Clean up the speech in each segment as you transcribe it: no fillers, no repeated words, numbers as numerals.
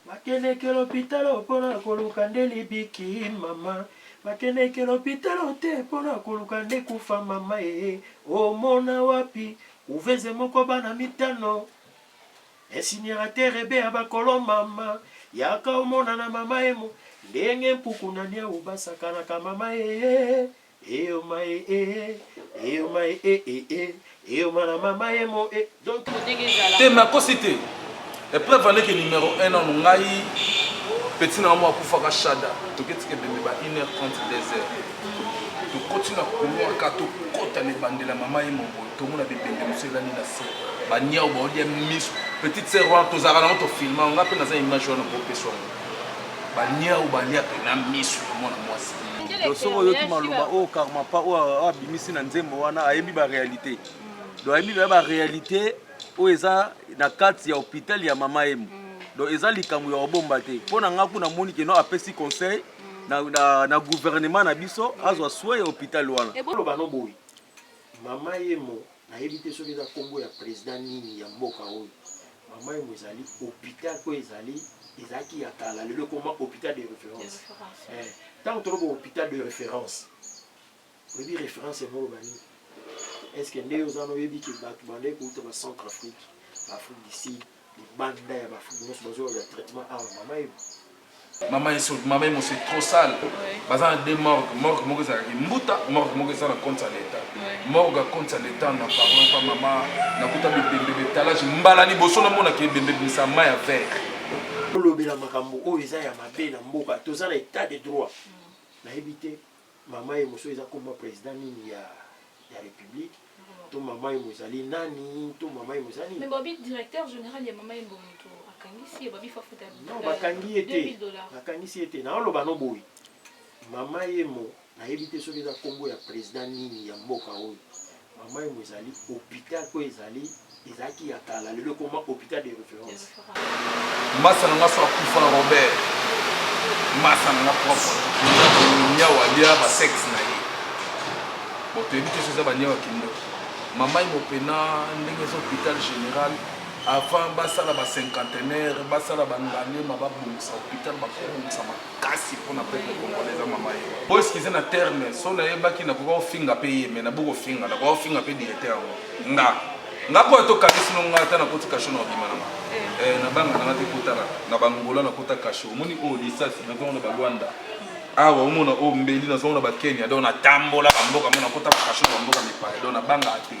Bakene ke l'hôpital pona koluka nde libiki mama. Bakene ke l'hôpital te pona koluka nde kufa mama omona wapi uveze moko bana mitano. Incinerateur ebe abakolo mama. Yaka omona na mama emo. Ndenge mpuku na nia ubasaka na mama Eoma Eoma Eoma na mama emo donc te ma cosité épreuve avec le numéro 1 en ngai petit na moi kufaka shada to ketike bembe ba 1h30 2h to continue à ka to kota ne bandela mama emo to mona bebende musela ni na se ba nya ba odia miss petite sœur wa to zara na to film on ngape na za image on ko peso ba nya ou ba nya pe na miss mona mwasi soko yoki maloba o karma pa o abimisi na nzembo wana ayembi ba réalité donc ayembi ba réalité o eza na kati ya hôpital ya mama emo donc eza likambo ya obomba te pona ngaku na moni ke no apesi conseil na gouvernement na biso azwa soin ya hôpital wana loba no boy mama emo na éviter soki eza kombo ya président nini ya mboka oyo mama emo ezali hôpital ko ezaki ya kala lelo koma hôpital de référence tant que hôpital de référence oui référence est mot bani est-ce que nde ozana oyebi ke bato bande kuta ba Centrafrique Afrique du Sud les bandes ya ba Afrique nyonso bazo ya traitement mama emo Maman c'est trop sale. Bazan des morgues moko za mbuta morgue moko za na compte à l'état. Morgue compte à l'état na parlons pas maman na kuta bébé talage mbala ni boso na mona ke bébé bisa ma ya vert. Lobela makambo o eza ya mabe na mboka toza na état de droit. Na éviter maman emo so eza comme président nini ya république. To maman emo zali nani to maman emo zali. Mais Bobby directeur général ya maman emo to akangisi Bobby fa futa. Non bakangi ete. Bakangisi ete na loba no boy. Maman emo na éviter so eza kombo ya président nini ya mboka oyo. Maman emo zali hôpital ko ezaki ya kala lelo koma hôpital de référence. Massa na ngaso akufa na Robert. Massa na propre. Nya walia ba sex na ye. Boto éviter so za ba nya wakindo. Mama emo pena ndenge zo hôpital général avant basala ba cinquantenaire basala ba ngane maba bongisa hôpital ba bongisa makasi pona peuple congolais za mama ye po eskize na terme so na yebaki na ko finga pe ye me na boko finga na ko finga pe directeur nga ko to kabisi no ngata na koti kasho na bima na na banga na ngati kutala na bangola na kota kasho moni o lisasi na ko na balwanda awa umona o mbeli na zona ba Kenya donc na tambola bamboka mona kota kasho na mboka mipa donc na banga ati.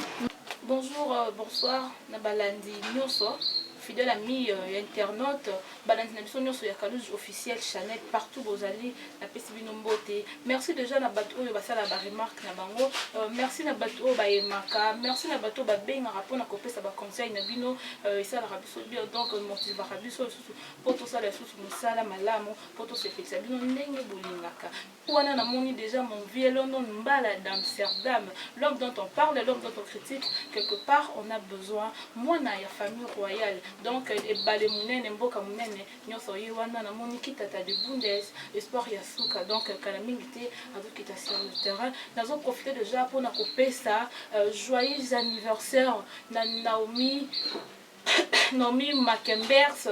Bonjour, bonsoir, Nabalandi Nyoso, fidèle ami internaute, Balandi Nyoso Nyoso Yakalouj officiel Chanel partout vous allez la PCB Nombote. Merci déjà na bateau basala ba remarque na bango. Merci na bateau ba emaka, merci na bateau ba benga rapport na kopesa ba conseil na bino ça la rabiso bien donc motive rabiso pour tout ça les sous musala malamu pour tout ce fait ça bino ndenge bolingaka. Wana na moni déjà mon vieux London mbala d'Amsterdam, l'homme dont on parle, l'homme dont on critique. Quelque part on a besoin moi na ya famille royale donc et balé munene mboka munene nyoso yiwana na moni kitata de Bundes espoir ya suka donc kala mingité avec kita sur le terrain nazo profiter déjà pour na kopesa joyeux anniversaire na Naomi Makembers,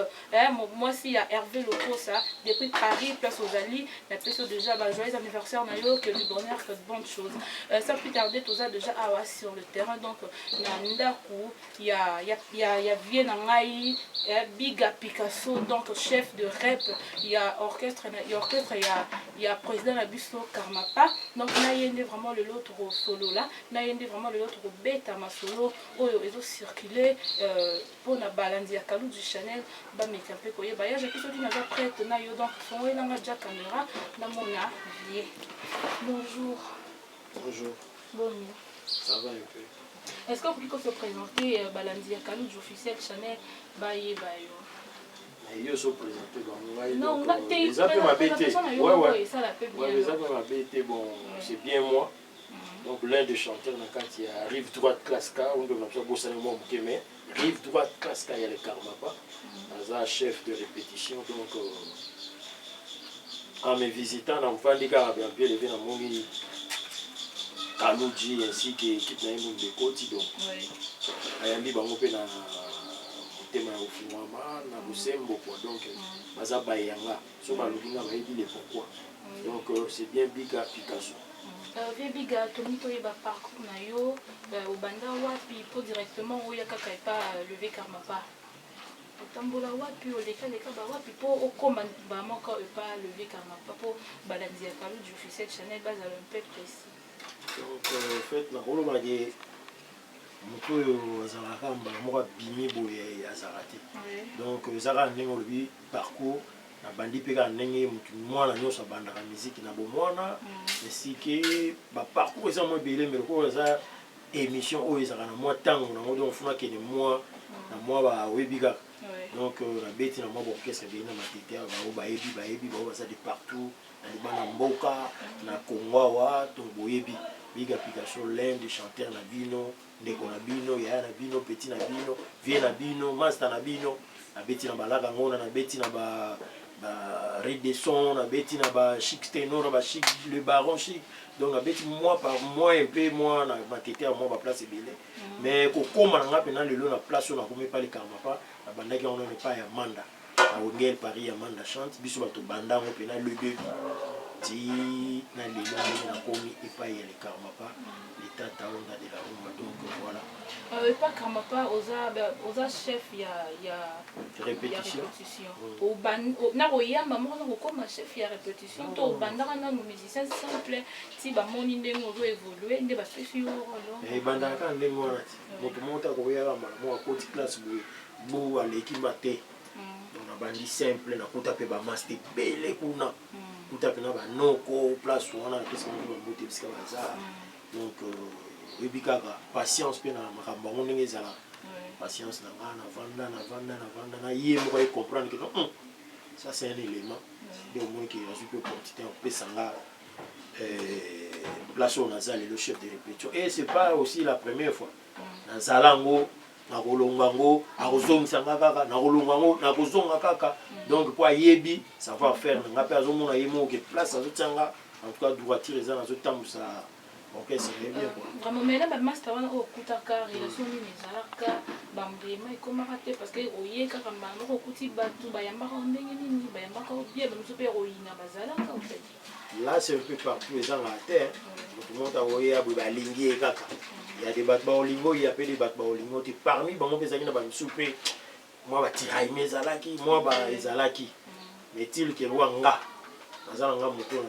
moi aussi à Hervé Loposa, depuis Paris, place aux Alliés, la personne déjà, joyeux anniversaire, que du bonheur, que de bonnes choses. Sans plus tarder, tout ça déjà à sur le terrain, donc il y a Ndaku, il y a Vienangaï, Biga Picasso, donc chef de rep, il y a orchestre, il y a président Abisso Karmapa, donc il y a vraiment le l'autre solo là, il y a vraiment le l'autre bêta ma solo, ils ont circulé. Pour na balandi ya Kalou du Chanel ba mekampe koye ba ya je kiso dina za prête na yo donc son ela nga ja caméra na mona vie. Bonjour. Bonjour. Bonjour. Ça va un peu. Est-ce qu'on peut se présenter balandi ya Kalou du officiel Chanel ba ye ba yo. Mais yo se présenter bon non, on t'es ça peut m'habiter. Ouais. Ça la peut bien. Ouais, ça peut m'habiter bon, c'est bien moi. Donc l'un des chanteurs quand il arrive droite classe K, on doit faire bosser le mot mais rive droite classe K il y a le Karmapa, un chef de répétition donc en me visitant dans le des gars bien levé dans mon Kaloudji ainsi que l'équipe de Koti donc ayambi bango pe na motema ya ofungwama na bosembo quoi donc baza bayanga so balobi nga bayebi le pourquoi donc c'est bien Biga Picasso. Biga tomi toyeba parcours na yo obanda wapi po directement oya kaka epa lever karmapa otambola wapi oleka bawapi po okoma bamoko epa lever karmapa po balandi ya Kaluji officiel Chanel bazala un peu précis. Donc en fait nakoloba ke moto oyo azalaka mbala moko abimi boye azala te donc ezaka ndenge olobi parcours nabandi mpe kaka ndenge mwana nyonso abandaka miziki na bomwana esike baparcours eza mwa ebele mais lokola eza émission oyo ezalaka na mwa ntango nango donc funa kende mwa na mwa bawebi kaka donc nabeti na mwa baorchestre ebele na matete bao bayebi bao baza de partout na libana mboka na Congo awa donc boyebi Biga Picasso l'un des chanteurs na bino ndeko na bino yaya na bino petit na bino vie na bino master na bino nabeti na balaka ngona nabeti na ba Redesson nabeti na ba Chic Steno na ba Chic le Baron Chic donc nabeti mois par mois un peu moi na matete à moi ba place ebele mais kokoma na ngape na lelo na place on a komi pas les karmapa na bandaki on ne pas ya manda à Wengel Paris ya manda chante biso bato banda ngo pe na le début ti na lelo na komi epa ya les karmapa l'état taonda de la rumba donc voilà pas karmapa oza chef ya répétition au ban na royamba mo na kokoma chef ya répétition to bandaka na musicien simple ti ba moni ndenge ozo évoluer nde ba spécial rôle bandaka ndenge wana ti moto mota ko ya mala mo akoti classe bo aleki mbate donc na bandi simple na kuta pe ba master bele kuna kuta pe na ba noko place wana qu'est-ce qu'on va boter parce que baza donc ebikaka patience pe na makambo ngo ndenge ezala patience na nga na vanda na ye moko e comprendre que non ça c'est un élément de au moins qui résout peu quantité on peut sanga place on a le chef de répétition et c'est pas aussi la première fois na zalango na kolongango akozongisanga kaka na kolongango na kozonga kaka donc pour yebi savoir faire nga pe azomona yemo ke place azotsanga en tout cas droiture eza na zotambusa. Ok, c'est bien quoi. Vraiment, mais là, ma master, on a au Koutaka, relation Nizalaka, Bambéma, et comment rater parce que Oye, Karamba, on a Kouti Batou, Bayamba, on est ni Bayamba, bien, même super Oina Bazalaka, en fait. Là, c'est un peu partout, les gens à terre. Tout le monde a Oye, Abubalingi et Kaka. Il y a des battements au lingo, il y a des battements au lingo. Parmi, bon, on a un souper. Moi, je tiraille mes Zalaki, moi, je Zalaki. Mais il qui est loin, Nazanga moto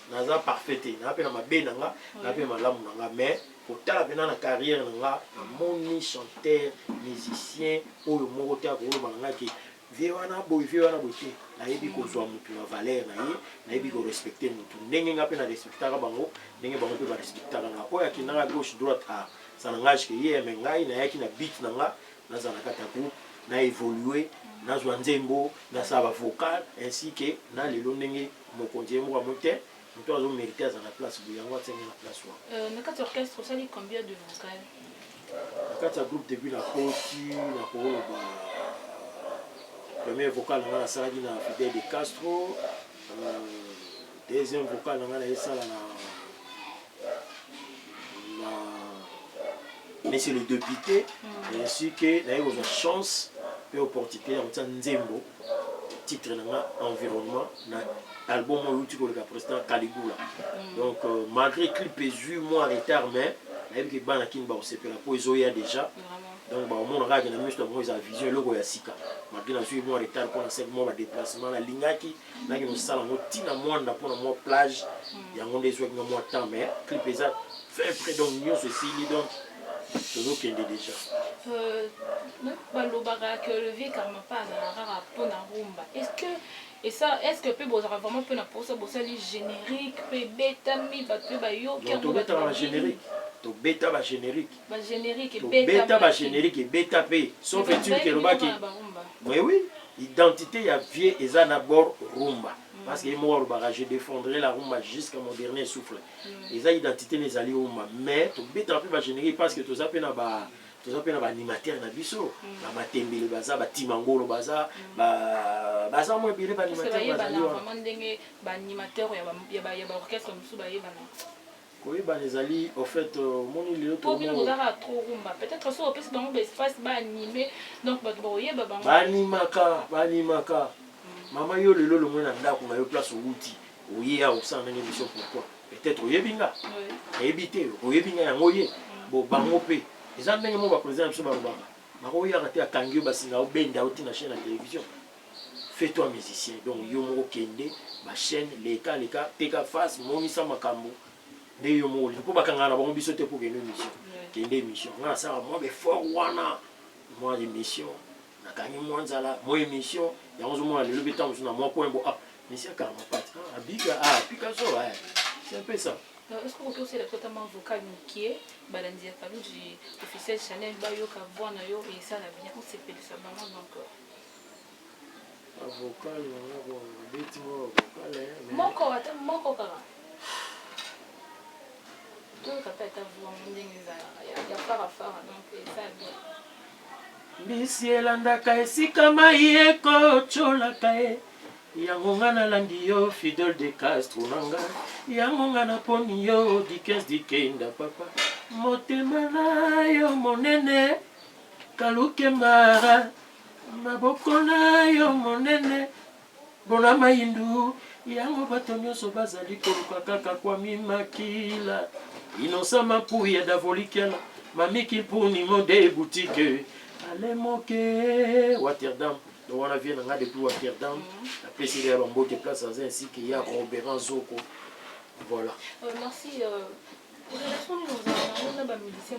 naza parfaité na pe na mabe nanga na pe malamu nanga mais kotala pena na carrière nanga moni chanteur musicien oyo moko te ko banga ki vie wana boy te na yebi ko zwa mutu na valeur na ye na yebi ko respecter mutu ndenge nga pe na respectaka bango ndenge bango pe ba respectaka nga oya ki nanga gauche droite a ça n'engage que ye mais ngai na yaki na beat nanga na za na kataku na évoluer na zwa nzembo na saba vocal ainsi que na lelo ndenge mokonzi mo mote moto azo mériter à la place buyango atsenga na place wa na kati orchestre ça dit combien de vocal na kati groupe depuis la koti na ko ba premier vocal na sala na Fidel de Castro deuxième vocal na sala na monsieur le député ainsi que na eu chance et opportunité à nzembo titre na environnement na album au YouTube le président Caligula donc malgré clip et 8 mois en retard mais même que bana kin ba osepela po ezoya déjà donc ba mon radio na misto mo za vision logo ya sika malgré na 8 mois en retard pour 5 mois de déplacement na lingaki na ki sala mo tina mwanda pour na mo plage ya ngonde zo ki mo temps mais clip eza fait près donc nyo ceci donc toujours qu'il est déjà balobaka que le vie karma pas na rara pour na rumba est-ce que peut bozara vraiment peut na posa bosali générique peut beta mi ba peut ba yo qui to beta ba générique to beta ba générique et beta ba générique et beta p sauf que tu le baki oui identité ya vie eza na bord rumba parce que moi je défendrai la rumba jusqu'à mon dernier souffle eza identité les alliés rumba mais to beta pe ba générique parce que to za pe na ba animateur na biso na matembele baza batimangolo baza baza mo ebele ba animateur baza vraiment ndenge ba animateur ya ba orchestre musu ba yebana koyeba nezali au fait moni lelo to bino bozaka trop rumba peut-être so opesi bango espace baanime donc bato bakoyeba bango banimaka mama yo lelo lomoi na ndako na yo place outi oye a osala ndenge émission pourquoi peut-être oyebi nga nayebi te oyebi nga yango ye bo bango mpe eza ndenge mo baprésident biso balobaka bakoyaka te akangi yo basinga obenda oti na chaîne ya télévision fais-toi musicien donc yo moko kende bachaîne leka teka face monisa makambo nde yo moko mpo bakangaka na bango biso te mpo kende émission kende émission nga nasala mwa befort wana mwa émission nakangi mwa nzala mwa émission yango ozomona lelo mpe ntango mosusu na mwa point bo monsieur Karma Pati abiga Picasso c'est un peu ça. Est-ce que vous pouvez aussi totalement vocal qui est balandier Kalou du officiel Chanel bayo ka voix na yo et ça la bien on s'est fait ça vraiment donc vocal on a dit moi vocal moko kaka to ka ta voix ndenge za ya fara donc ça bien bisi elandaka esika mai ekotolaka ye yango nga nalandi yo Fidel de Castro nanga yango nga naponi yo dikenda papa motema na yo monene kaluke mara maboko na yo monene bona maindu yango bato nyonso bazali koluka kaka kwami makila inosa mapuya davolikela mamiki mpuni mode boutique alemoke Rotterdam. Donc on a vu depuis Rotterdam, la PCD a un place ainsi qu'il y a Robert Zoko. Voilà. Merci. Pour les raisons nous avons musicien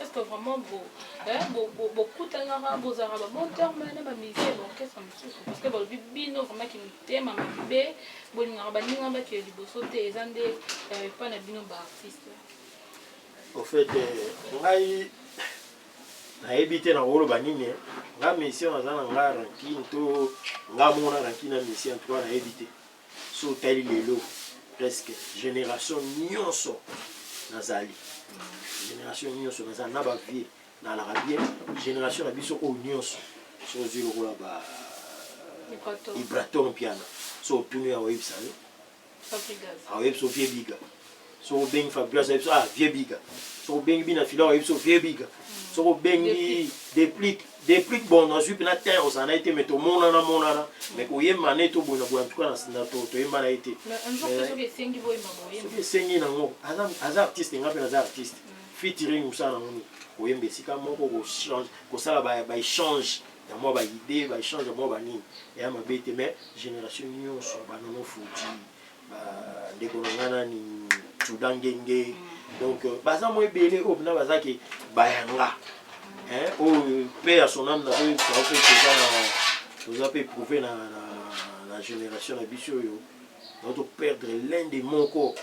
est-ce que vraiment beaucoup de gens vos arabes bon terme na musicien l'orchestre parce que le bino vraiment qui nous thème mabe bon ngaba ninga qui liboso te ezande pas na bino ba artiste. Au fait ngai nayebi te na koloba nini nga mission aza na nga rankine to nga mona rankine na mission en tout cas nayebi te so tali lelo presque génération nyonso nazali génération nyonso nazali na bavie na alaka bien génération na biso oyo nyonso so ozwi lokola ba Ibraton piano so otuni aoyebisa yo aoyebisa o vie biga so obengi Fabrice aoyebisa vie biga so obengi bina fila aoyebisa o vie biga so bengi déplique bon na jupe na terre osana été mais to monana mais ko yema ne to bona en tout cas na to yema na été mais un jour que so sengi boy maboye so sengi na ngo aza artiste ngape na artiste featuring usana ngoni ko yembe sika moko ko change ko sala ba échange ya moi ba idée ba échange moi ba nini ya mabete mais génération nyonso ba nono fuji ba ndeko ngana ni tudangenge. Donc, baza moi belé au bna baza ki bayanga hein au père à son âme na fait nous a fait prouver la génération la bicho yo donc perdre l'un des moko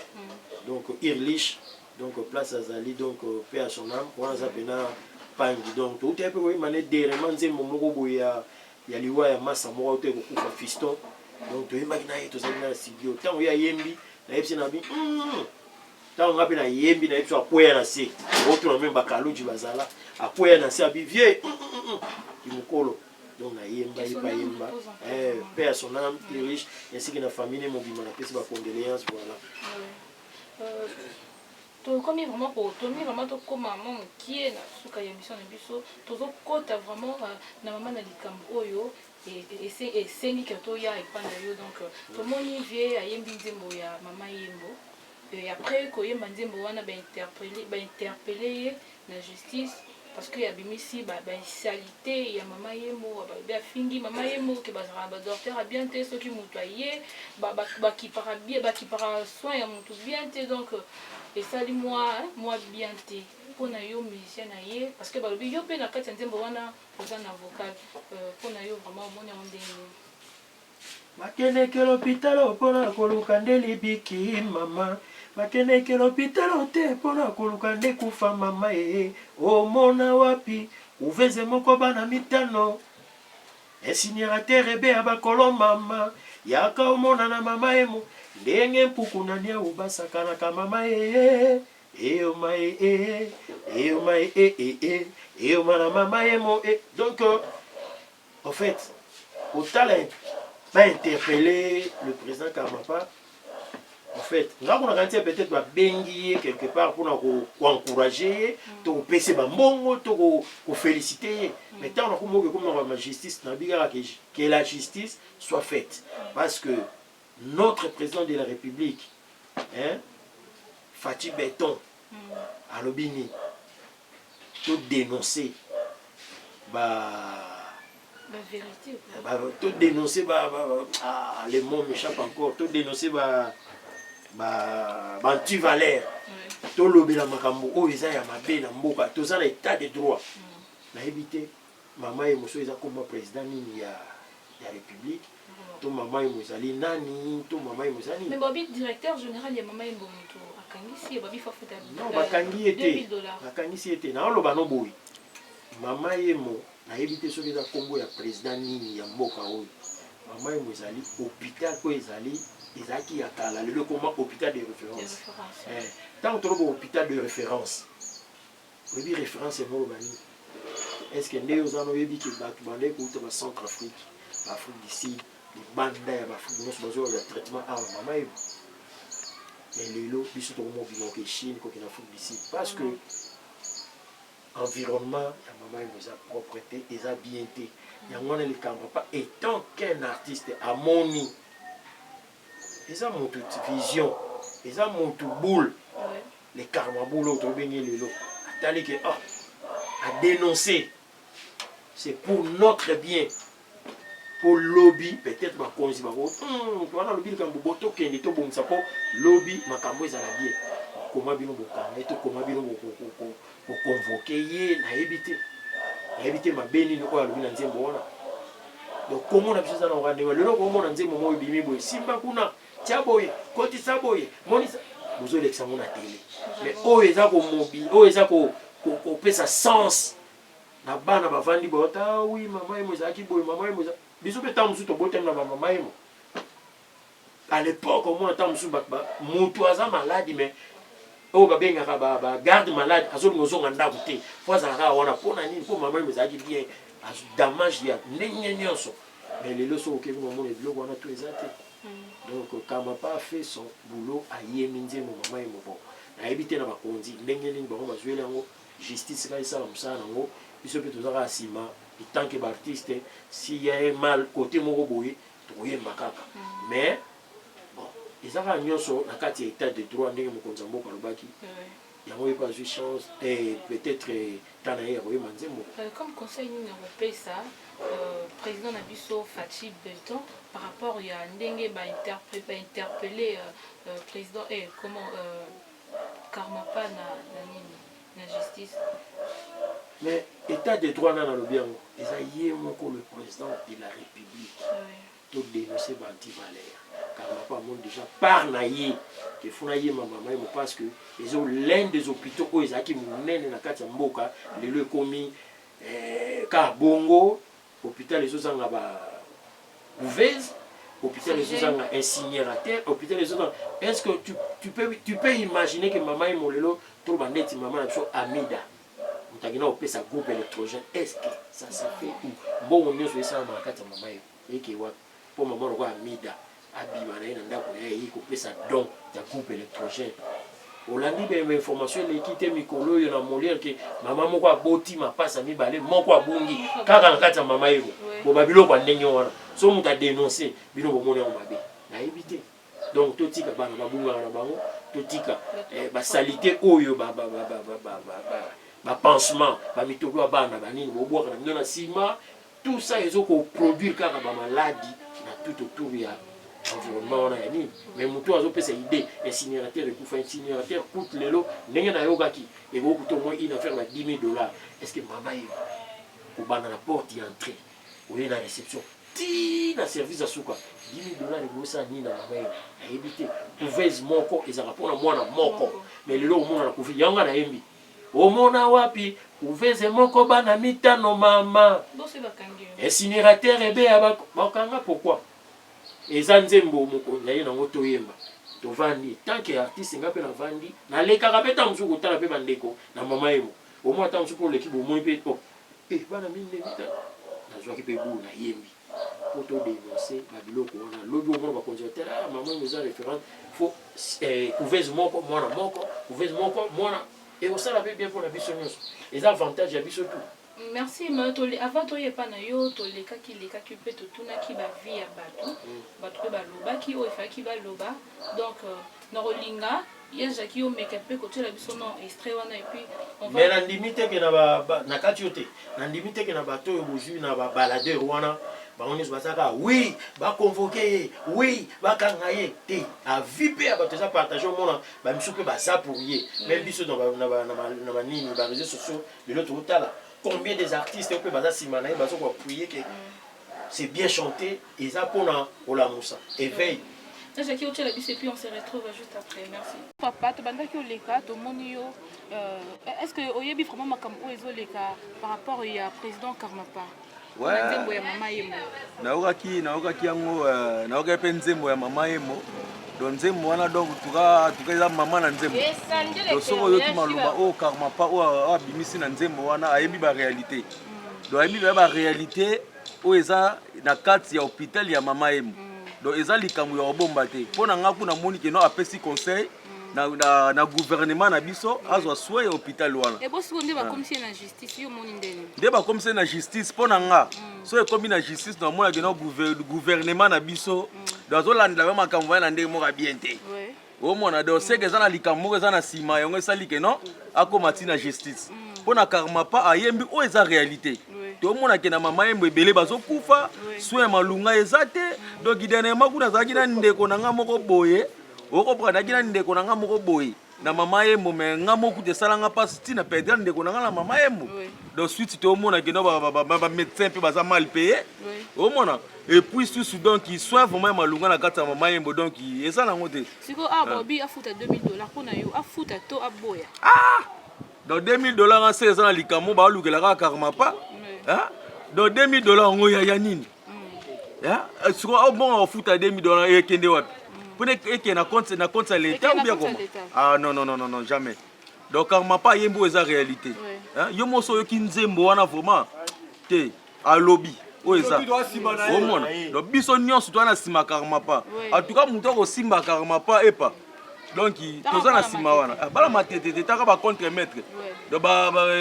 donc Irlich donc place azali donc père à son âme on a pena pangi donc tout est peu oui mané derrière nzembo moko boya ya liwa ya massa moko te ko kufa fiston donc to imagine to zali na studio tant ya yembi na yebsi na bi tant on a pena yembi na yebsi apoya na se autre même bakaluji bazala apoya na se abivie imukolo donc na yemba yemba père à son âme riche ainsi que na famille mobima na pesi ba condoléances voilà. Comme vraiment pour Tommy vraiment to comme maman qui est na suka ya mission na biso tozo kota vraiment na maman na likambo oyo et c'est que to ya epanda yo donc to moni vie ayembi nzembo ya mama yembo et après ko yemba nzembo wana ba interpeller na justice parce que ya bimisi ba salité ya mama yembo ba fingi mama yembo ke bazara ba docteur a bien te ceux qui mutoyer ba qui para bien ba qui para soin ya mutu bien te donc et ça dit moi bien te pour na yo musicien na ye parce que ba yo pe na kati nzembo wana oza na vocal pour na yo vraiment moni ondenge makene ke l'hôpital pona koluka ndeli biki mama makene ke l'hôpital te pona koluka nde kufa mama omona wapi uveze moko bana mitano esinirateur ebe ya bakolo mama yaka omona na mama emo ndenge mpuku nani aubasakanaka mama eyoma eyoma na mama emo donc en fait au talent va interpeller le président Karmapa En fait, nga kuna kantia peut-être ba bengi quelque part pour encourager, to pese ba mbongo, to ko féliciter. Mais tant on a comme la justice na biga que la justice soit faite parce que notre président de la République hein Fatih Béton à Lobini tout dénoncer la vérité. Tout dénoncer les mots m'échappent encore, tout dénoncer anti-valeur. Tout lobela makambo o eza ya mabe na mboka, tout ça l'état de droit. Na éviter maman et monsieur eza comme président nini ya République. Tout maman et mozali nani, tout maman et mozali. Mais Bobby directeur général ya maman et Mbomoto akangisi Bobby forfait non bakangi était. $2000. Bakangi était. Na loba no boy. Maman et mo na éviter soki eza kombo ya président nini ya mboka oyo mama ye ezali hôpital ko ezalaki ya kala lelo koma hôpital de référence tant que hôpital de référence oyebi référence emoko bani est-ce que nde ozana oyebi ke bato bande kouta ba Centrafrique Afrique du Sud libanda ya baafrique nyonso bazwa ya traitement awa mama ye mais lelo biso tokomobima ke Chine koki na Afrique du Sud parce que environnement ya mama eza propreté eza bien te yango wana likambo pas étant qu'un artiste amoni eza moto vision eza moto boule les karma boule oyo tobengi lelo atali ke a dénoncer c'est pour notre bien pour lobby peut-être bakonzi bako wana lobi likambo botokende tobongisa po lobby makambo ezala bien koma bino bokanga eto koma bino convoquer ye na éviter ma béni ko alobi na nzembo wana donc comment on a besoin d'en rendre le comment on nzembo mo bimi boy simba kuna tiaboye koti saboye monisa bozo l'examen na télé mais o eza ko mobile o eza ko pesa sens na bana bavandi bota oui maman emo ezaki boy maman emo biso pe tamusu to botem na maman emo à l'époque au moins tamusu ba mutu aza malade mais o babengaka ba garde malade azolinga ozonga ndako te po azalaka wana mpona nini mpo mama ezalaki bien damage ya ndenge nyonso mais lelo soki okebi momona biloko wana to eza te donc kama pas fait son boulot ayemi nzembo mama ye mobo nayebi te na bakonzi ndenge nini bango bazweli yango justice ka esala mosala nango biso mpe tozalaka nsima tant que baartiste si ya mal côté moko boye tokoyemba kaka mais ezaka nyonso na kati ya état de droit ndenge mokonzi ya mboka alobaki yango yepa azwi chance et peut-être tana ye akoyeba nzembo comme conseil nini akopesa président na biso Fatih Béton par rapport ya ndenge bainterpellé président comment Karmapa na nini na justice mais état de droit nana alobi yango eza ye moko le président de la république to dénoncer banti-valeur Karmapa mon déjà par naïe que funaïe maman parce que ils ont l'un des hôpitaux où ils ont qui monnaie na kati mboka le komi Kabongo hôpital les autres en ba Bouvez hôpital les autres en incinérateur hôpital les autres est-ce que tu peux imaginer que maman est molelo trop bandeti maman na Amida mutagina opesa groupe électrogène est-ce que ça fait où bon on est ça na kati maman et que wa pour maman ko Amida abima na ndako ye kopesa don ya groupe électrogène olandi be information l'équité mikolo yo na molière que maman moko aboti mapasa mibale moko abungi kaka na kati ya mama yebo bo babilo kwa ndenge wana so muta dénoncer bino bomone on mabe na éviter donc totika bana babunga na bango totika ba salité oyo ba pansement ba mitoko bana banini bo boka na ndona sima tout ça ils ont produire kaka ba maladie na tout autour ya environnement on a ni mais mutu azopesa idée incinérateur ekufa incinérateur coûte lelo ndenge na yokaki et beaucoup to moins il a faire la $10,000 est-ce que maman est au bana la porte y entrer ou la réception ti na service à suka $10,000 et ça ni na maman a éviter pouvez moko et ça répond à moi na moko mais lelo au monde na kufi yanga na yembi au mona wapi pouvez moko bana mitano mama incinérateur ebe ya bakanga pourquoi eza nzembo mokonzi ye nango toyemba tovandi tant que artiste nga mpe na vandi nalekaka mpe ta mosuku kotala mpe bandeko na mama yemo omoi ata mosuku oleki bomoi mpe bana mine mitano nazwaki mpe buu nayembi pour te dénoncer la biloko wana lobi au monde va consulter ah maman nous a référence faut couvez moko mwana et au ça la bien pour la biso nyonso les avantages ya biso tout. Merci mais avant to yepa na yo to leka ki pe to tuna ki ba vie ya bato pe baloba ki o fa ki baloba donc na rolinga yeza ki o meka pe ko tela biso non extrait wana et puis on va mais na limite que na ba na katiote na limite que na bato yo boju na ba balader wana bango nyonso basaka oui baconvoke oui bakanga ye te avi mpe ya bato eza partage omona bamisu mpe baza pour ye même biso na banini baréseaux sociaux lelo tokotala combien des artistes mpe baza nsima na ye bazokoappuye ke c'est bien chanté eza mpona kolamusa éveil. Jackie Otiel et puis on se retrouve juste après. Merci. Papa, tu bandes qui oleka, to monio. Est-ce que oyebi vraiment makam o ezoleka par rapport au président Karmapa? Ouais. Naokaki yango naoka pe nzembo ya mama yemo. Do nzembo wana donc tuka eza mama na nzembo. Do soko yoki maloba o Karmapa o abimisi na nzembo wana ayembi ba réalité. Do ayembi ba réalité o eza na kati ya hôpital ya mama yemo. Donc eza likambo ya obomba te pona nga kuna moni ke no apesi conseil na gouvernement na biso azwa soin ya hôpital wana et bosi onde ba commissaire na justice yo moni ndene nde ba commissaire na justice pona nga so e komi na justice na mona ke no gouvernement na biso dozo landa ba makambo na ndenge moka bien te o mona do se ke za na likambo eza na sima yango esali ke no akoma ti na justice pona Karmapa ayembi o eza réalité to mona ke na mama yembo ebele bazokufa soin malunga eza te donc dernièrement kuna azalaki na ndeko na nga moko boye okoprendre aki na ndeko na nga moko boye na mama yembo me nga moko te esalanga mpasi ntina perdre ndeko na nga na mama yembo donc suite tomona ke no bamédecin mpe baza mal payé omona et puis susu donc soin vraiment malunga na kati ya mama yembo donc eza nango te siko abobi afuta $2000 mpona yo afuta to aboya donc $2000 ase eza na likambo baalukelaka Karmapa donc $2000 yango ya nini siko bongo afuta $2000 ekende wapi pour que na compte à l'état ou bien comment ah non jamais donc Karmapa yembo eza réalité yo moso yo kinzembo wana vraiment te a lobby o eza o mona donc biso nyonso to na sima Karmapa en tout cas muto ko simba Karmapa epa donc toza na sima wana bala matete taka ba contre maître donc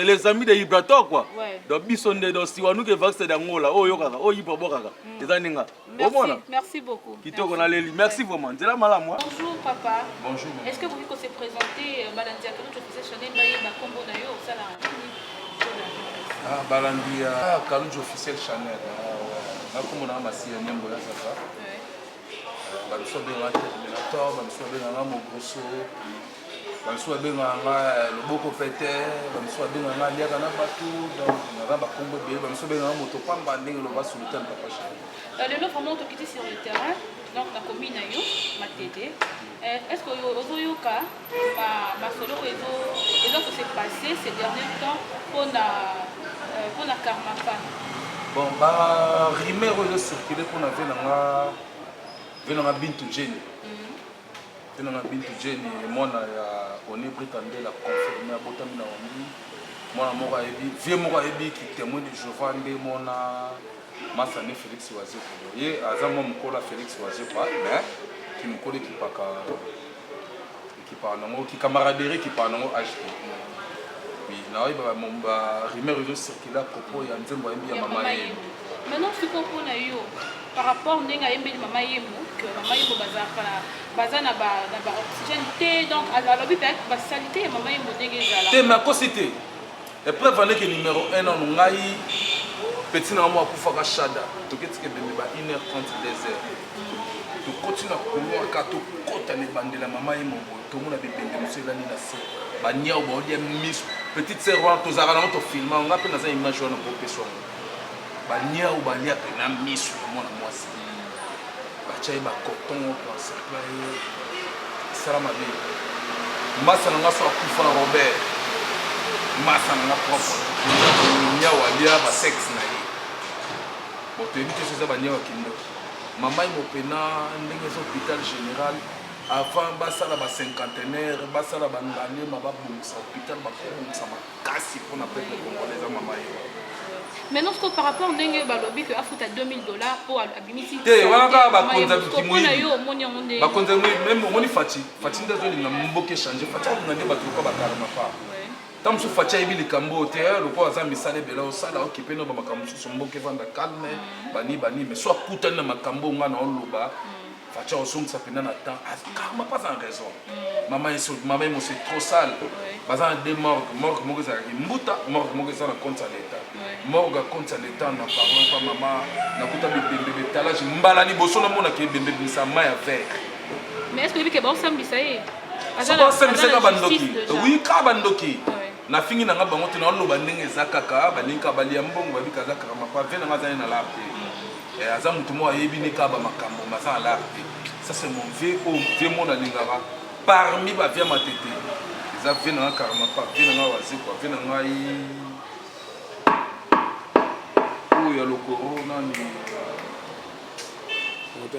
les amis de Ibrato quoi donc biso nde donc si wanu ke vaccin dangola o yo kaka o yipo bokaka eza ninga o mona merci beaucoup kitoko na leli merci vraiment nzela malamu. Bonjour papa. Bonjour. Est-ce que vous pouvez se présenter Balandi Akaluj officiel Chanel baye ba kombo na yo sala Balandi Akaluj officiel Chanel na kombo na masiya nyembo ya sasa bamiso benga terminator bamiso benga mogroso bamiso benga loboko pete bamiso benga liaka na batu donc na ba kombo be bamiso benga moto pamba ndenge lo ba sultan papa Chanel. Le vraiment to quitter sur le terrain donc na commune yo matete est-ce que ozoyoka ma solo ezo que s'est passé ces derniers temps pour na Karmapa bon ba rumeur de circuler pour na venanga Bintu Jenny venanga Bintu Jenny mona ya Oni Britande la confirmer botami na wangi mona moko ebi vie moko ebi qui témoin de Jéhovah nde mona Masane Félix Wazeko ye azamo mukola Félix Wazeko mais qui mukole qui pa nango qui camaraderie qui pa nango acheter oui na ba momba rumeur de circuler à propos ya nzembo ya mama ye maintenant ce qu'on pona yo par rapport ndenge ayembeli mama yemo que mama yemo baza na ba oxygène te donc alobi peut être basalité ya mama yemo ndenge ezala te mais cosité épreuve ane que numéro 1 na ngai petit na moi akufaka shada toketike bembe ba 1h30 2h tokotuna kolwa ka tokota ne bandela mama yemo tomona bebende moselani na se banyao baolia miso petite sœur wana tozalaka nango tofilma nga mpe naza image wana kopeswa banyao baliaka na miso ya mwana mwasi batya ye bacoton bacercle ye esala mabe masa na nga so akufa na Robert masa na nga propre nyao alia basexe na ye botoyebi te so eza banyao akende mama ye mopena ndenge eza hôpital général avant basala bacinquantenaire basala banganema babongisa hôpital bakobongisa makasi mpona peuple congolais eza mama ye Maintenant, ce que par rapport à Ndenge Balobi, que a foutu à $2000 pour Abimisi. Te wana ba konza kimui. Ba konza même moni Fati ndazo linga mboke changer Fati ngande ba tuko ba karama pa. Tam su Fati ibi likambo te le po aza misale bela o sala okipe no ba makambo su mboke vanda calme bani mais soit puta na makambo ngana oloba. Fati o sum sapina na temps karama pas en raison. Maman c'est trop sale. Bazan de morgue moko za mbuta morgue moko za na compte à l'état. Morgue compte à l'état na parlant pas maman na kuta bébé talage mbala ni boso na mona ke bébé bisa ma ya verre. Mais est-ce que bon sambisa ye? Azana sambisa ka bandoki. Oui ka bandoki. Na fingi na nga bango te na loba ndenge zakaka baninka bali ya mbongo babika zakaka mapa vena nga na lapte. Et aza mutu mo ayebi ni ka ba makambo maza lapte. Ça c'est mon vieux mon alingara parmi ba via matete. Ils avaient na karama pa vena nga wazi kwa vena nga ya lokoro nani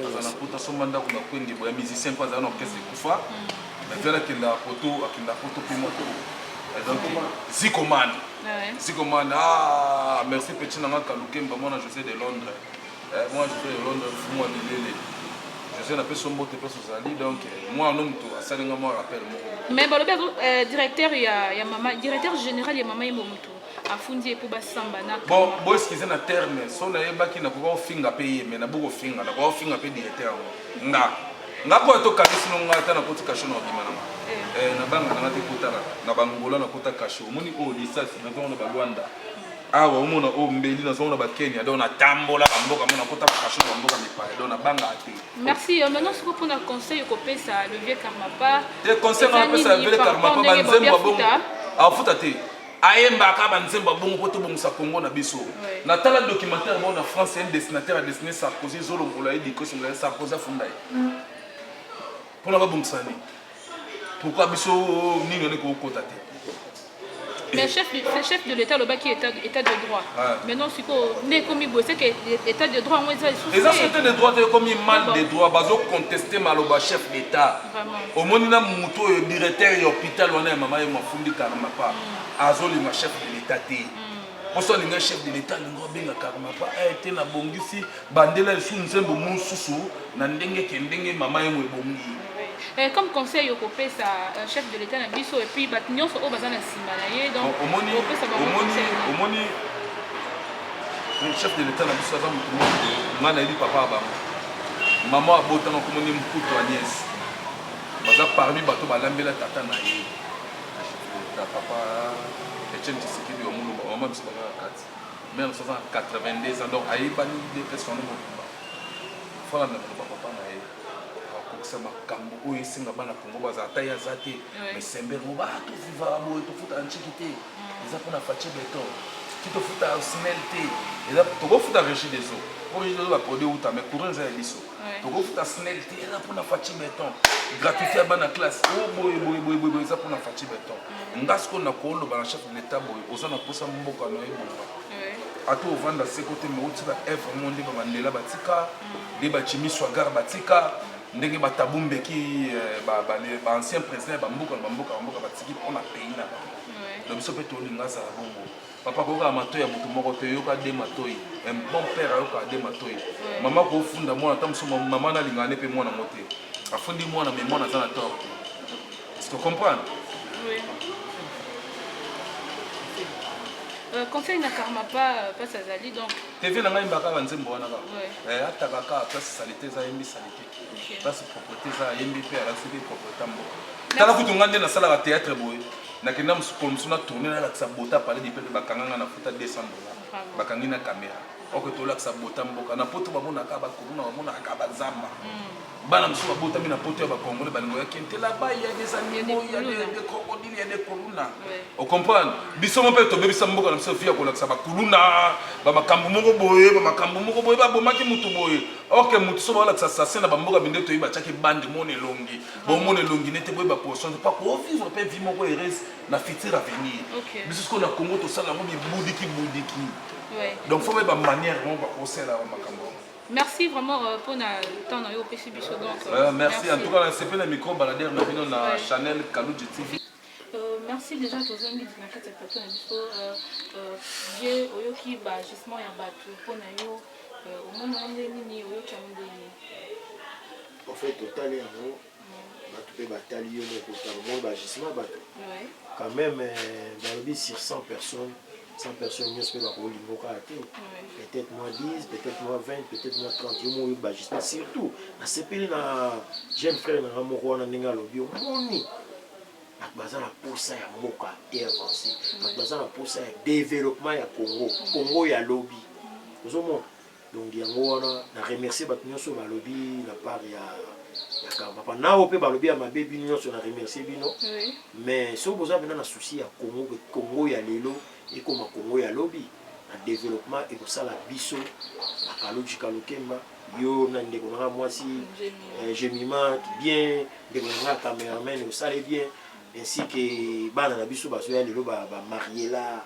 azana puta somanda kuna kwengi boya musicien pas dans orchestre kufa mais vela kinda poto pimoto donc Zikoman merci petit nanga kalukemba moi je sais de Londres moi je suis de Londres moi lele je sais na pe sombo te pe sozali donc moi non to asalinga moi rappel moi mais balobi directeur ya mama directeur général ya mama Imomutu afundi pour basamba na bon excusez na terme so na yebaki na ko finga pe mais na buko finga na ko finga pe directeur nga ko to kanisi no ngata na koti kasho na bimana na banga na ngate kutala na bangola na kota kasho moni o lisasi na zona ba Rwanda awa umona o mbeli na zona ba Kenya donc na tambola bamboka mona kota kasho na bamboka mipa donc na banga ate merci maintenant ce qu'on a conseil ko pesa le vieux Karmapa te conseil na pesa le vieux Karmapa banzemba bon afuta te ayemba ka banzemba bongo poto bongo sa Congo na biso na tala documentaire mo na France un dessinateur a dessiné Sarkozy zolongola et diko sur Sarkozy fundai pour la bongo sani pourquoi biso nino ne ko kota te mais chef de l'état le baki état de droit maintenant si ko ne komi bosé que état de droit on est les anciens de droit comme mal de droit bazo contester maloba chef d'état au monina muto directeur de l'hôpital on a maman et mon fundi Karmapa azoli ma chef de l'état té poso linga chef de l'état lingo benga Karmapa été na bongisi bandela su nzembo mususu na ndenge kendenge mama et mo bongi. Comme conseil au copé ça chef de l'état na biso et puis batnion so bazana simalaye donc au moni chef de l'état na biso za mutu ngana eli papa ba maman abota na komoni mputo Agnès baza parmi bato balambela tata na ye papa Etienne Tshisekedi wa mulu maman biso ba kati même 82 ans donc ayibani de personnes mo fala na papa na ye ça makambo oyo esenga bana Congo baza ata ya zate mais sember mo ba to vivra bo to futa antiquité eza pona fachi beton ki to futa snel te eza to go futa régie des eaux pour régie des eaux ba produit uta mais courant za biso to go futa snel te eza pona fachi beton gratifier bana classe o boy eza pona fachi beton ngasko na ko lo bana chef de l'état boy oza na posa mboka no ebonga ato ovanda se côté mais otika F monde ba mandela batika de ba chimi swagar batika ndenge batabumbe ki ba ancien président bamboka batiki on a pays na donc so peut olinga ça bongo papa ko ka matoyi ya mutu moko te yoka de matoyi un bon père yoka de matoyi mama ko funda mwana tamso mama na lingane pe mwana mote afundi mwana mais mwana za na tort est-ce que tu comprends oui conseil na Karmapa pas azali donc TV na ngai mbaka banzembo wana ka ataka ka place salité za yembi salité place propreté za yembi pe ala sibi propreté mboka tala kutunga nde na sala ka théâtre boye na kenda msukolmusu na tourner na la bota parler di pe bakanganga na futa $200 bakangi na caméra oko to la bota mboka na poto bamona ka ba kuruna bamona ka ba zamba bana msuba bota mina poto ya ba congolais balingo ya kente là bas il y a des animaux il y a des crocodiles il y a des kuluna on comprend biso mo pe to bebisa mboka na mso fia ko la ba kuluna ba makambu moko boye ba bomaki mutu boye ok mutu so ba la assassin na ba mboka binde to yiba chaki bande mone longi bon mone longi nete boye ba portion pas ko vivre pe vie moko heureuse na futur avenir biso ce qu'on a Congo to sala mo bi budiki donc faut ba manière on va procéder à makambo. Merci vraiment pour le temps au PC Bicho donc. Merci en tout cas c'est pas le micro balader na bino na Chanel Kaluji TV. merci déjà tozongi na kati ya plateau na biso je oyoki baagissement ya bato mpona yo omona nde nini oyoki yango nde nini en fait totali yango bato mpe batali yo moko tala omoni baagissement bato quand même balobi sur 100 personnes 100 personnes nyonso mpe bakolinga kaka te peut-être moi 10 peut-être moi 20 peut-être moi 30 yo mo oyo baagissement surtout nasepeli na jeune frère nanga moko wana ndenge alobi omoni bato baza na posa ya mboka te avancé bato baza na posa ya développement ya Congo Congo ya lobi ozomona donc yango wana na remercier bato nyonso balobi na part ya Karmapa nao mpe balobi ya mabe bino nyonso na remercier bino mais soki boza mpena na souci ya Congo ya lelo ekoma Congo ya lobi na développement ekosala biso bakaloji Kalokemba yo na ndeko nanga mwasi Jemima bien ndeko nanga cameraman osale bien ainsi que bana na biso bazoya lelo bamariela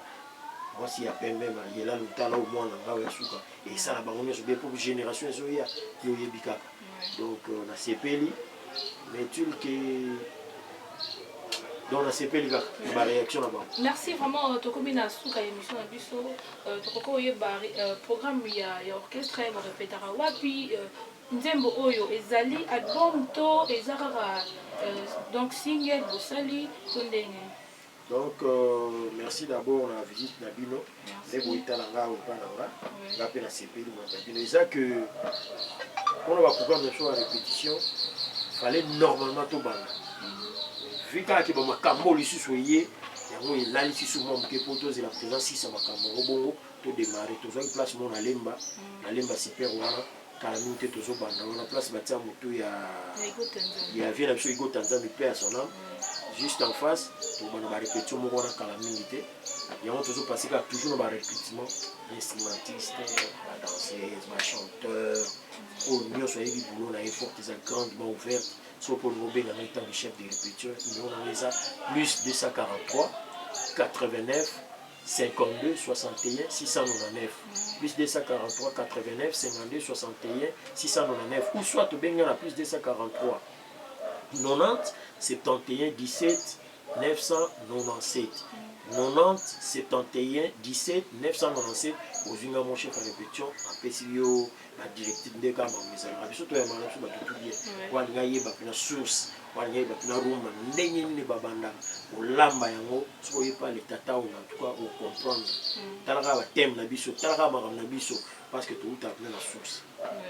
mwasi ya pembe mariela lotala o mwana ngao ya suka esala bango nyonso bien pour génération ezoya yo oyebi kaka donc na sepeli mais tulke donc na sepeli kaka na baréaction na bango. Merci vraiment tokomi na suka émission na biso tokoko oyeba programme ya orchestre borepetaka wapi nzembo oyo ezali album to eza kaka donc single bosali to ndenge. Donc merci d'abord na visite na bino nde boyitala nga opa na nga nga mpe na sepeli mwana bino eza que mpona baprogramme na so ya répétition fallait normalement tobanda vu kaka ke bamakambo lisusu eye yango elali lisusu mwa moke mpo tozela présence ya makambo yango bongo todémarre tozwaki place mo nalemba super wana kala mingi te tozobanda wana place batia motu ya vie na biso Igo Tanzania mpe ya son âme juste en face tobanda barépétition moko wana kala mingi te yango tozopase kaka toujours na barépétition instrumentiste badanseuse bachanteur oyo nyonso ayebi boulot na ye forte eza grandement ouverte so mpo nobenganga ntango chef de répétition numéro nango eza plus 243 89 52 61 699 plus 243 89 52 61 699 ou soit tobenga na plus 243 90 71 17 997 90 71 17 997 ozinga mon chef à répétition apesi yo la directive de kama mezala biso to ya mana biso bato tout bien walinga yeba pena source walinga yeba pena rumba ndenge nini babanda olamba yango soki oyepa le tata oyo en tout cas o comprendre talaka bateme na biso talaka makambo na biso parce que touta pena na source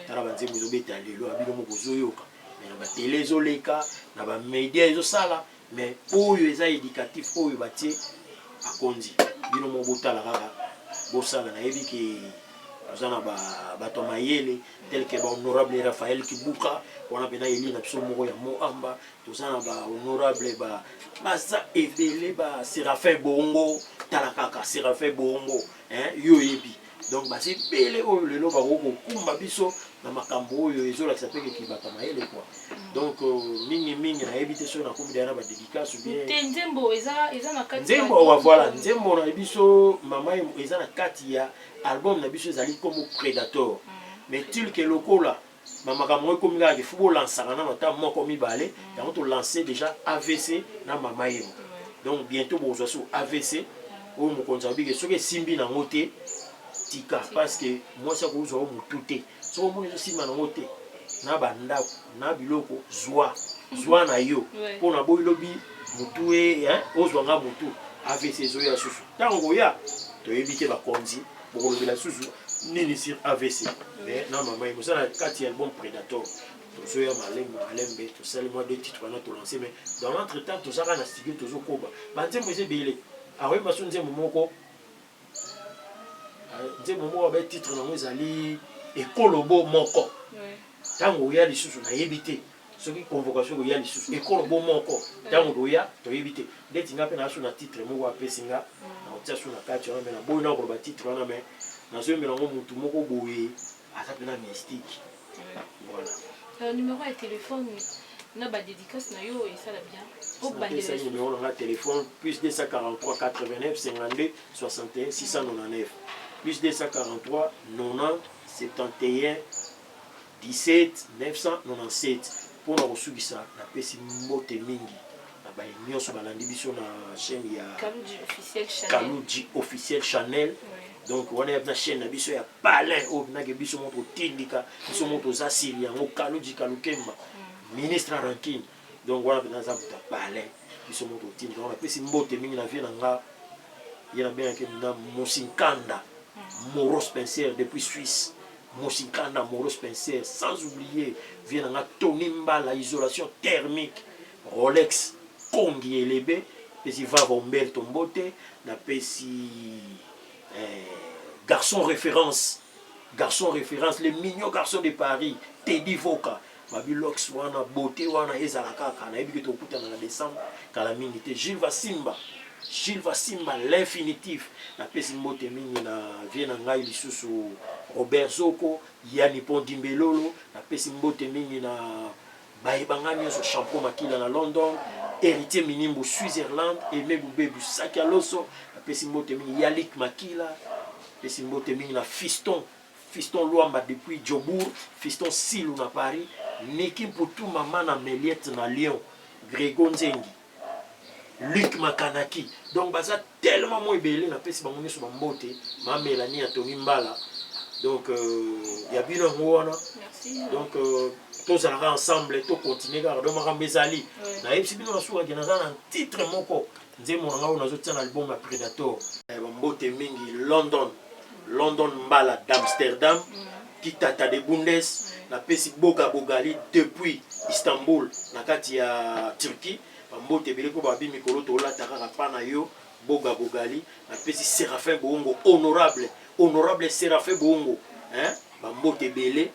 tala banzembo ezobeta lelo abino moko ozoyoka mais na batele ezoleka na bamedia ezosala mais oyo eza éducatif oyo batie akondi bino mo botala kaka bosala nayebi ke oza na bato mayele tel que bahonorable Raphaël Kibuka wana mpena eli na biso moko ya moamba toza na bahonorable baza ebele Séraphin Bongo tala kaka Séraphin Bongo yo oyebi donc baza ebele oyo lelo bakokumba biso na makambo oyo ezolakisa mpe keki bato mayele quoi donc mingi nayebi te soki nakomi daya na badédicace bien nzembo eza na kati nzembo voilà nzembo na biso mama eza na kati ya album na biso ezali comme Predator mais til ke lokola makambo ekomi kaka fu bolansaka nano ata moko mibale yango tolancer déjà AVC na mama yemo donc bientôt bozwa so AVC oyo mokonzi abike soki esimbi nango te tika parce que mwasi akozwa o motu te soki omoni ezosimba nango te na bandako na biloko zwa na yo mpona boyi lobi motu ozwanga motu AVC ezoya susu ntango koya toyebi te bakonzi bokolobela susu nini sur AVC mais na mama emosala kati ya album Predator tozoya malembe tosali mwa 2 titres wana tolancé mais dans l'entre temps tozaka na studio tozokoba banzembo eza ebele akoyeba so nzembo moko ba titre nango ezali ekolobo moko ntango oya lisusu nayebi te soki convocation oya lisusu ekolobo moko ntango toya toyebi te ndeti nga mpe naso na titre moko apesi nga naotia so na kati wana me na boyi na koloba titre wana me nazoyembela ngo motu moko boye aza mpena mystique voilà numéro ya téléphone na badédicace na yo esala bien numéro nanga téléphone plus 243 89 52 61 699 plus 243 90 71 17 997 mpona kosukisa napesi mbote mingi ba nyonso balandi biso na chaîne ya Kalouji officiel Chanel. Donc on a une chaîne biso ya palin o na ke biso moto tindika biso moto za Syria ngo Kalouji Kalukemba ministre Rankine. Donc voilà dans ça palin biso moto tindika on a pesi mbote mingi na vie na nga yana bien que na Mosinkanda Moro Spencer depuis Suisse. Mosinkanda Moro Spencer, sans oublier vient na Tony Mbala isolation thermique Rolex Kongi Elebe pesi va Humberto Mbote na pesi garçon référence, les mignons garçons de Paris, Teddy Voka, Mabilox wana beauté wana ezalaka kana ebi to puta na décembre kala minité Gilles Vassimba l'infinitif na pesi mbote mingi na viena ngai lisusu Robert Zoko Yani Pondimbelolo na pesi mbote mingi na baebangani so champion makila na London héritier minimbo Switzerland Aimé Boubebu Sakaloso na pesi mbote mingi Yalik Makila pesi mbote mingi na Fiston Luamba depuis Djobour, Fiston Silou na Paris, Niki Poutou Maman na Meliette na Lyon, Grégo Nzengi, Luc Makanaki. Donc baza tellement moi belé na pesi bango sur mbote, ma Mélanie Anthony Mbala. Donc il y a bien wana. Merci. Donc tous allons ensemble, tous continuer car donc ma Mbezali. Na yebisi bino na suka gena na titre moko. Nzemo nga ona zotia na album Predator. Mbote mingi London Mbala d'Amsterdam, Kitata de Bundes, na pesi Boga Bogali depuis Istanbul, na kati ya Turquie, mbote beleko babi mikolo to la taka pana yo Boga Bogali, na pesi Séraphin Bongo honorable Séraphin Bongo, hein, mbote belé.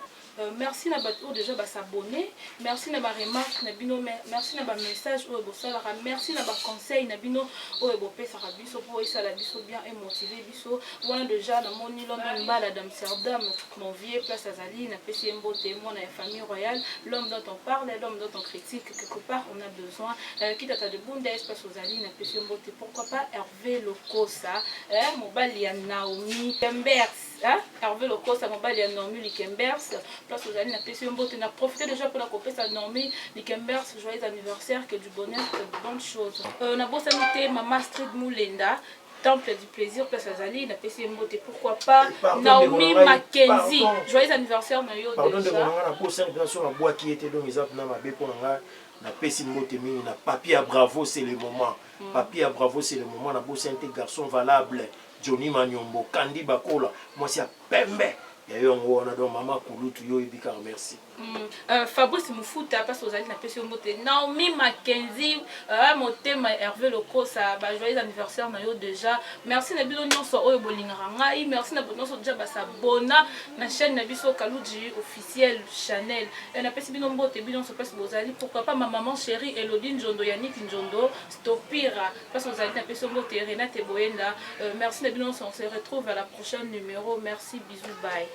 Merci na bato déjà ba s'abonner, merci na ba remarque na bino, merci na ba message o bo sala, merci na ba conseil na bino o bo pesa biso po esala biso bien et motiver biso. Wana déjà na moni London Mbala d'Amsterdam, mon vieux place Azali na pesi mbote moi na famille royale, l'homme dont on parle, l'homme dont on critique, quelque part on a besoin Kitata de Bundes place Azali na pesi mbote, pourquoi pas Hervé Lokosa, mobali ya Naomi Kembers, Hervé Lokosa mobali ya Naomi Likembers. Place aux années, on a profité déjà pour la couper ça Normie, Likembers, joyeux anniversaire, que du bonheur, que de bonnes choses. On a beau s'inviter Maman Street Moulenda, Temple du plaisir, place Azali, on a PC Mbote, pourquoi pas Naomi Mackenzie, joyeux anniversaire, Nayo pardon de déjà. mon a beau s'inviter sur la boîte qui était donc ils ont na mabe pour na PC Mbote mingi na papier à bravo c'est le moment. Papier à bravo c'est le moment na beau s'inviter garçon valable, Johnny Manyombo, Candy Bakola, moi c'est Pembe. Il y a eu un maman Kouloutou yo ibika merci. Fabrice Moufuta passe aux années na pesi mbote. Naomi Mackenzie motema Hervé Lokosa ba joyeux anniversaire na yo déjà. Merci na bino nyonso oyo bolingaka ngai. Merci na bonso déjà ba s'abonna na chaîne na biso Kalouji officiel Chanel. Et na pesi bino mbote bino so passe bozali, pourquoi pas ma maman chérie Elodine Njondo Yannick Njondo Stopira passe aux années na pesi mbote Renate Boenda. Merci na bino, on se retrouve à la prochaine numéro. Merci, bisous, bye.